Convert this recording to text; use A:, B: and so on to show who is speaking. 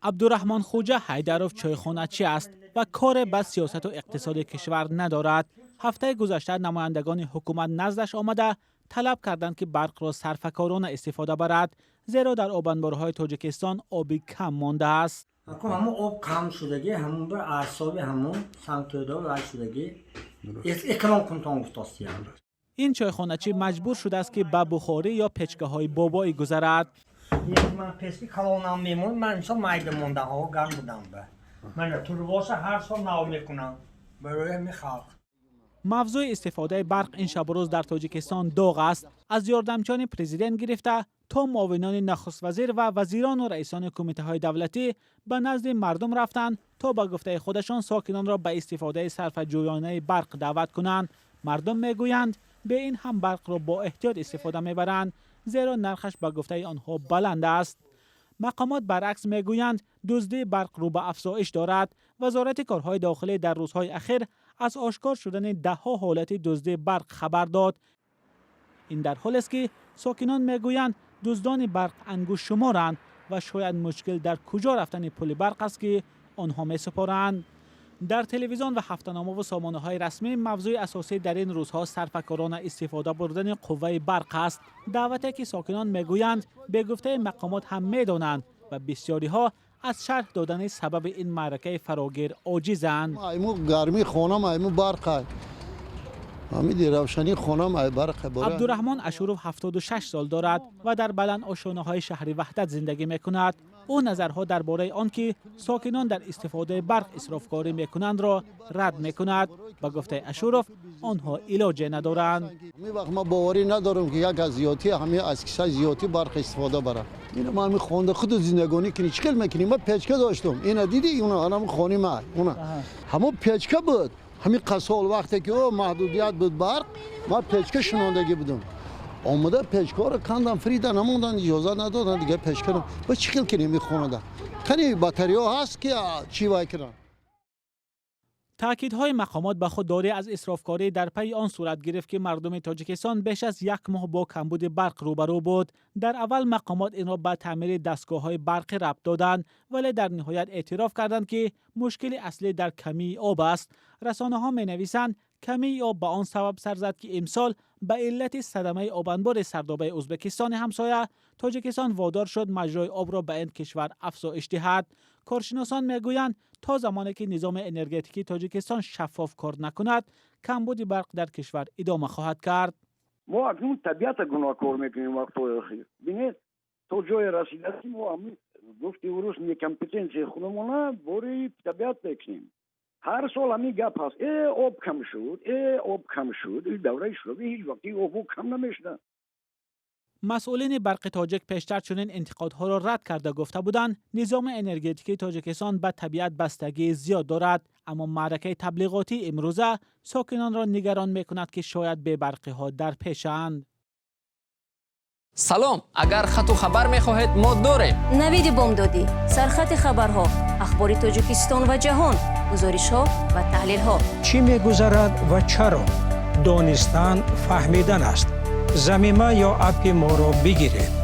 A: عبدالرحمن خوجه حیدروف چایخانه‌چی است و کار به سیاست و اقتصاد کشور ندارد. هفته گذشته نمایندگان حکومت نزدش آمده طلب کردند که برق را صرفه‌کارانه استفاده برد، زیرا در آبانبارهای تاجیکستان آبی کم مانده است.
B: همون آب کم شدگی، همون بر اعصاب همون سنتودا و شدگی اکرام کنتان افتاسی.
A: این چایخانه‌چی مجبور شده است که به بخاری یا پچکه‌های بابایی گذرد.
B: من پسکی کلانم میمون، من انسان مایده مونده ها گرم بودم به. من تورباس هر سال نو میکنم برای میخواد.
A: موضوع استفاده برق این شب و روز در تاجیکستان داغ است. از یاردمچان پرزیدنت گرفته تا معاونان نخست وزیر و وزیران و رئیسان کمیته های دولتی به نزد مردم رفتند تا به گفته خودشان ساکنان را به استفاده صرفه‌جویانه برق دعوت کنند. مردم میگویند به این هم برق را با احتیاط استفاده میبرند، زیرا نرخش به گفته آنها بلند است. مقامات برعکس میگویند دزدی برق رو به افزایش دارد. وزارت کارهای داخلی در روزهای اخیر از آشکار شدن ده‌ها حالت دزدی برق خبر داد. این در حالی است که ساکنان میگویند دزدان برق انگوش شمارند و شاید مشکل در کجا رفتن پل برق است که آنها میسپارند. در تلویزیون و هفته‌نامه و سامانه‌های رسمی موضوع اساسی در این روزها صرفه‌کارانه استفاده بردن قوه برق است. دعوتی که ساکنان میگویند به گفته مقامات هم میدانند و بسیاری ها از شرح دادن سبب این معرکه فراگیر عاجزند.
C: ایمو گرمی خونم ایمو برق همین روشنی خونم برق.
A: عبدالرحمن اشوروف 76 سال دارد و در بلند آشانه‌های شهر وحدت زندگی میکند. او نظرها درباره آنکه ساکنان در استفاده برق اسرافکاری میکنند را رد میکند. با گفته اشوروف آنها علاجی ندارند.
C: می وقت ما باوری ندارم که یک از زیاتی همه از کسای زیاتی برق استفاده بره. اینو من خونده خود زندگانی کنی چیکار میکنی؟ ما پیچکه داشتم. اینا دیدی اون هم خونی ما اون همون پیچکه بود. همین قسال وقتی که محدودیت بود برق ما پیچکه شنوندگی بودم. آمده پیچکه رو کندم فریدن نموندن اجازه ندادن دیگه پیچکه رو با چیکار کنی میخونه کنی باتری ها هست که چی وای کنن.
A: تاکیدهای مقامات به خود داری از اسرافکاری در پی آن صورت گرفت که مردم تاجیکستان بیش از یک ماه با کمبود برق روبرو بود. در اول مقامات این را به تعمیر دستگاه‌های برقی ربط دادند، ولی در نهایت اعتراف کردند که مشکل اصلی در کمی آب است. رسانه‌ها می‌نویسند کمی آب به آن سبب سر زد که امسال به علت صدمه آبانبار سردابه ازبکستان همسایه تاجیکستان وادار شد مجرای آب را به این کشور افزایش دهد. کارشناسان میگویند تا زمانی که نظام انرژتیکی تاجیکستان شفاف کار نکند کمبود برق در کشور ادامه خواهد کرد.
D: ما اکنون طبیعت گناهکار میکنیم وقت‌های اخیر. ببینید تا جای رسیدگی ما هم گفتی ورس می کمپیتنسی خودمون بوری طبیعت بکنیم. هر سال همین گپ هست. آب کم شد، آب کم شد. این دوره شد. هیچ وقتی آب کم نمیشد.
A: مسئولین برق تاجیک پیشتر چنین انتقادها را رد کرده گفته بودند نظام انرژتیکی تاجیکستان به طبیعت بستگی زیاد دارد، اما معرکه تبلیغاتی امروزه ساکنان را نگران میکند که شاید بی برقی ها در پیشند.
E: سلام، اگر خط و خبر میخواهید ما داریم.
F: نوید بامدادی، سرخط خبرها، اخبار تاجیکستان و جهان، گزارش ها و تحلیل ها.
G: چی میگذرد و چرا؟ دانستن فهمیدن است. زمینه یا اپ ما را بگیرید.